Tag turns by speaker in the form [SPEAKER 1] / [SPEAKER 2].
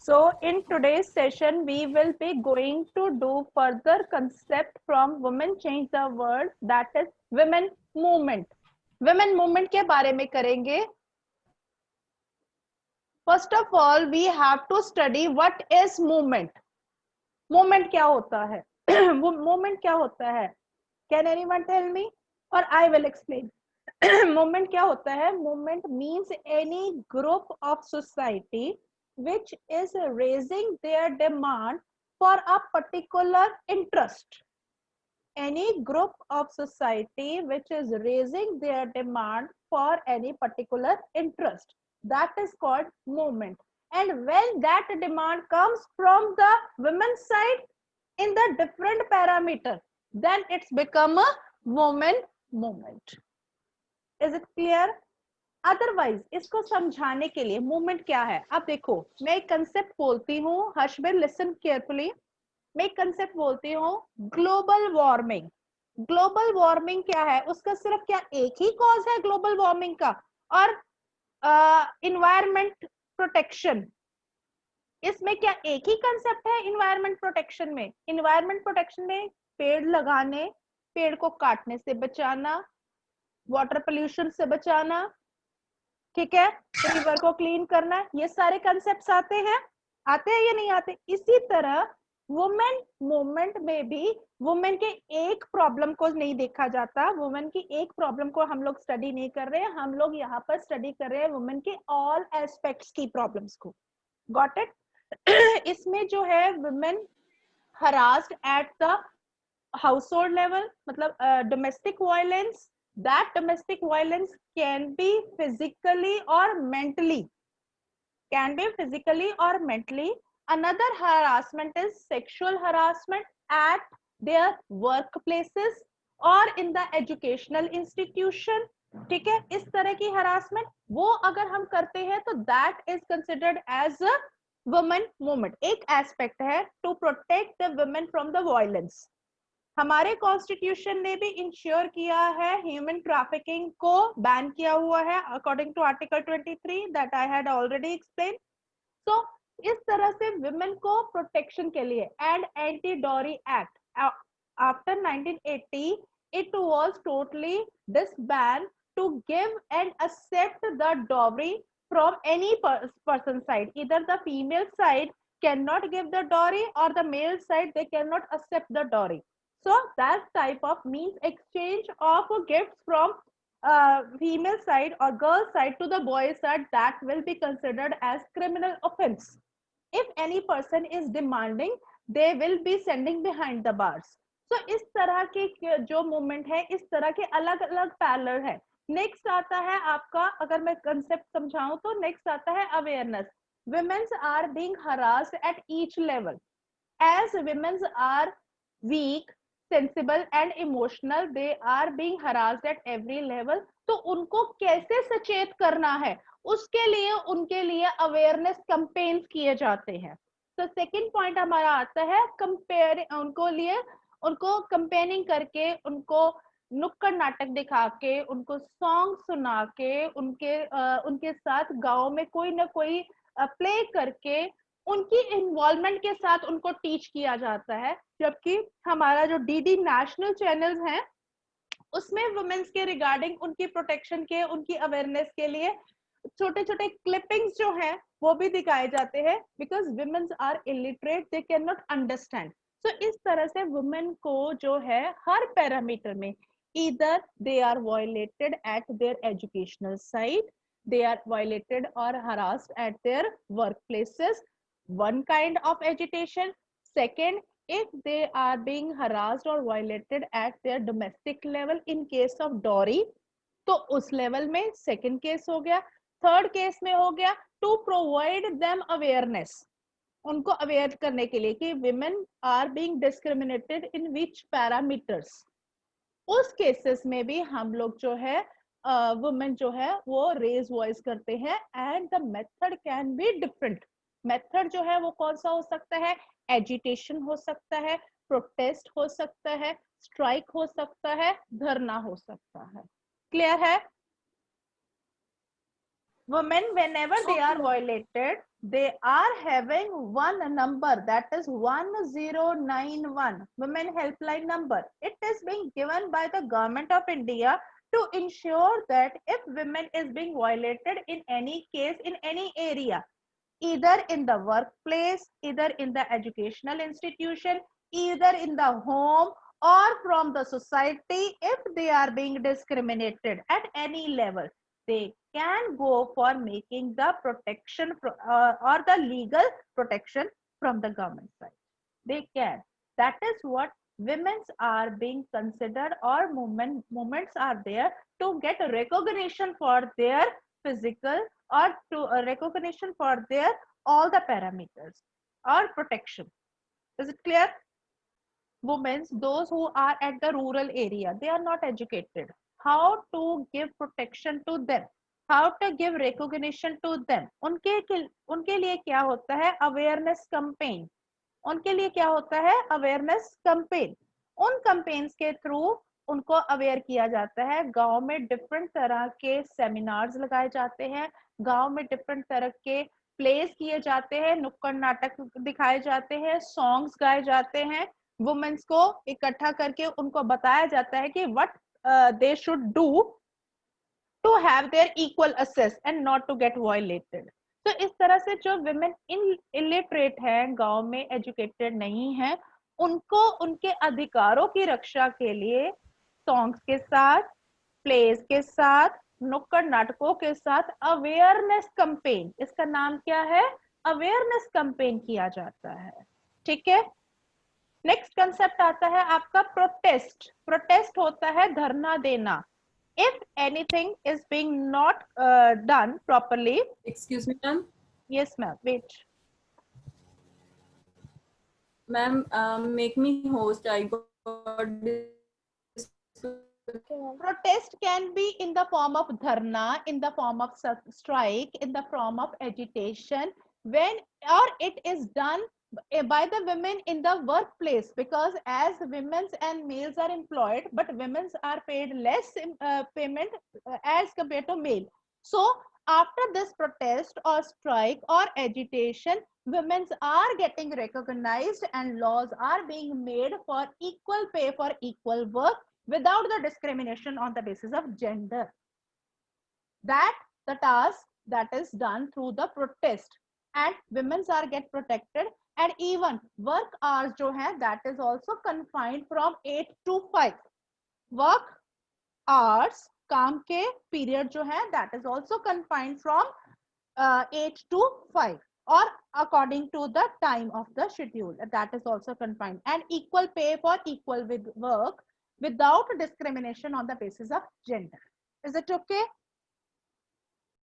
[SPEAKER 1] So in today's session, we will be going to do further concept from Women Change the World, that is women movement. Women movement के बारे में करेंगे. First of all, we have to study what is movement. Movement क्या होता है? Movement क्या होता है? Can anyone tell me? Or I will explain. Movement क्या होता है? Movement means any group of society which is raising their demand for a particular interest. Any group of society which is raising their demand for any particular interest, that is called movement. And when that demand comes from the women's side in the different parameter, then it's become a woman movement. Is it clear? Otherwise इसको समझाने के लिए movement क्या है, अब देखो मैं एक कंसेप्ट बोलती हूँ, हर्षबिल लिसन केयरफुली. मैं एक कंसेप्ट बोलती हूँ, ग्लोबल वार्मिंग. ग्लोबल वार्मिंग क्या है? उसका सिर्फ क्या एक ही कॉज है ग्लोबल वार्मिंग का? और इन्वायरमेंट प्रोटेक्शन, इसमें क्या एक ही कंसेप्ट है इन्वायरमेंट प्रोटेक्शन में? इन्वायरमेंट प्रोटेक्शन में पेड़ लगाने, पेड़ को काटने से बचाना, वाटर पोल्यूशन से बचाना, ठीक है, रिवर को क्लीन करना, ये सारे कंसेप्ट्स आते हैं या नहीं आते? इसी तरह वुमेन मूवमेंट में भी वुमेन के एक प्रॉब्लम को नहीं देखा जाता, वुमेन की एक प्रॉब्लम को हम लोग स्टडी नहीं कर रहे हैं, हम लोग यहाँ पर स्टडी कर रहे हैं वुमेन के ऑल एस्पेक्ट्स की प्रॉब्लम्स को. Got it? इसमें जो है women harassed at the household level, मतलब domestic violence. That domestic violence can be physically or mentally. Can be physically or mentally. Another harassment is sexual harassment at their workplaces or in the educational institution. ठीक है, इस तरह की harassment वो अगर हम करते हैं तो that is considered as a women movement. एक aspect है to protect the women from the violence. हमारे कॉन्स्टिट्यूशन ने भी इंश्योर किया है, ह्यूमन ट्रैफिकिंग को बैन किया हुआ है according to article 23 that I had already explain. So इस तरह से वुमेन को प्रोटेक्शन के लिए and anti dowry act after 1980 it was totally disban to give and accept the dowry from any person side. Either the female side can not give the dowry और the male side they can not accept the dowry. So that type of means exchange of gifts from female side or girl side to the boy side, that will be considered as criminal offense. If any person is demanding, they will be sending behind the bars. So इस तरह के जो movement है, इस तरह के अलग अलग पैरलर है. नेक्स्ट आता है आपका, अगर मैं कंसेप्ट समझाऊं तो नेक्स्ट आता है awareness. Women are being harassed at each level. As women are weak, sensible and emotional, they are being harassed at every level. तो उनको कैसे सचेत करना है, उसके लिए उनके लिए अवेयरनेस कैंपेन्स किए जाते हैं. तो सेकंड पॉइंट हमारा आता है कंपेयर, उनको कंपेनिंग करके, उनको नुक्कड़ नाटक दिखा के, उनको सॉन्ग सुना के, उनके साथ गाँव में कोई ना कोई प्ले करके उनकी इन्वॉल्वमेंट के साथ उनको टीच किया जाता है. जबकि हमारा जो डीडी नेशनल चैनल्स हैं उसमें वुमेन्स के रिगार्डिंग उनकी प्रोटेक्शन के, उनकी अवेयरनेस के लिए छोटे छोटे क्लिपिंग्स जो हैं वो भी दिखाए जाते हैं, because womens are illiterate, they can not understand. So इस तरह से वुमेन को जो है हर पैरामीटर में either they are violated at their educational side, they are violated or harassed at their workplaces, one kind of agitation. Second, if they are being harassed or violated at their domestic level in case of dowry, तो उस level में second case हो गया. Third case में हो गया to provide them awareness, उनको aware करने के लिए कि women are being discriminated in which parameters. उस केसेस में भी हम लोग जो है वुमेन जो है वो रेज वॉइस करते हैं. And the method can be different. Method जो है वो कौन सा हो सकता है? एजिटेशन हो सकता है, प्रोटेस्ट हो सकता है, स्ट्राइक हो सकता है, धरना हो सकता है. क्लियर है? women, whenever they are violated, they are having one number, that is 1091 women helpline number. It is being given by the government of India to ensure that if women is being violated in any case, in any area, either in the workplace, either in the educational institution, either in the home or from the society, if they are being discriminated at any level, they can go for making the protection or the legal protection from the government side. They can. That is what women's are being considered, or movements are there to get recognition for their physical, or to a recognition for their all the parameters or protection. Is it clear? Women, those who are at the rural area, they are not educated. How to give protection to them, how to give recognition to them. उनके लिए क्या होता है? Awareness campaign. उनके लिए क्या होता है? Awareness campaign. उन कैंपेन्स के थ्रू उनको अवेयर किया जाता है. गांव में डिफरेंट तरह के सेमिनार्स लगाए जाते हैं, गांव में डिफरेंट तरह के प्लेस किए जाते हैं, नुक्कड़ नाटक दिखाए जाते हैं, सॉन्ग्स गाए जाते हैं. वुमेन्स को इकट्ठा करके उनको बताया जाता है कि what they should do to have their equal access and not to get violated. तो इस तरह से जो विमेन इलिटरेट है, गांव में एजुकेटेड नहीं है, उनको उनके अधिकारों की रक्षा के लिए सॉन्ग्स के साथ, प्लेस के साथ, नुक्कड़ नाटकों के साथ अवेयरनेस कैंपेन, इसका नाम क्या है? अवेयरनेस कैंपेन किया जाता है. ठीक है. नेक्स्ट कंसेप्ट आता है आपका प्रोटेस्ट. प्रोटेस्ट होता है धरना देना. If anything is being not done properly.
[SPEAKER 2] Excuse me, ma'am.
[SPEAKER 1] Yes, ma'am. Wait.
[SPEAKER 2] Ma'am, make me host. I got this.
[SPEAKER 1] Protest can be in the form of dharna, in the form of strike, in the form of agitation, when or it is done by the women in the workplace, because as women and males are employed, but women are paid less payment as compared to male. So after this protest or strike or agitation, women are getting recognized and laws are being made for equal pay for equal work without the discrimination on the basis of gender. That the task that is done through the protest, and women are get protected. And even work hours जो है, that is also confined from 8 to 5. Work hours, काम के period जो है, that is also confined from 8 to 5, or according to the time of the schedule, that is also confined. And equal pay for equal with work without discrimination on the basis of gender. Is it okay?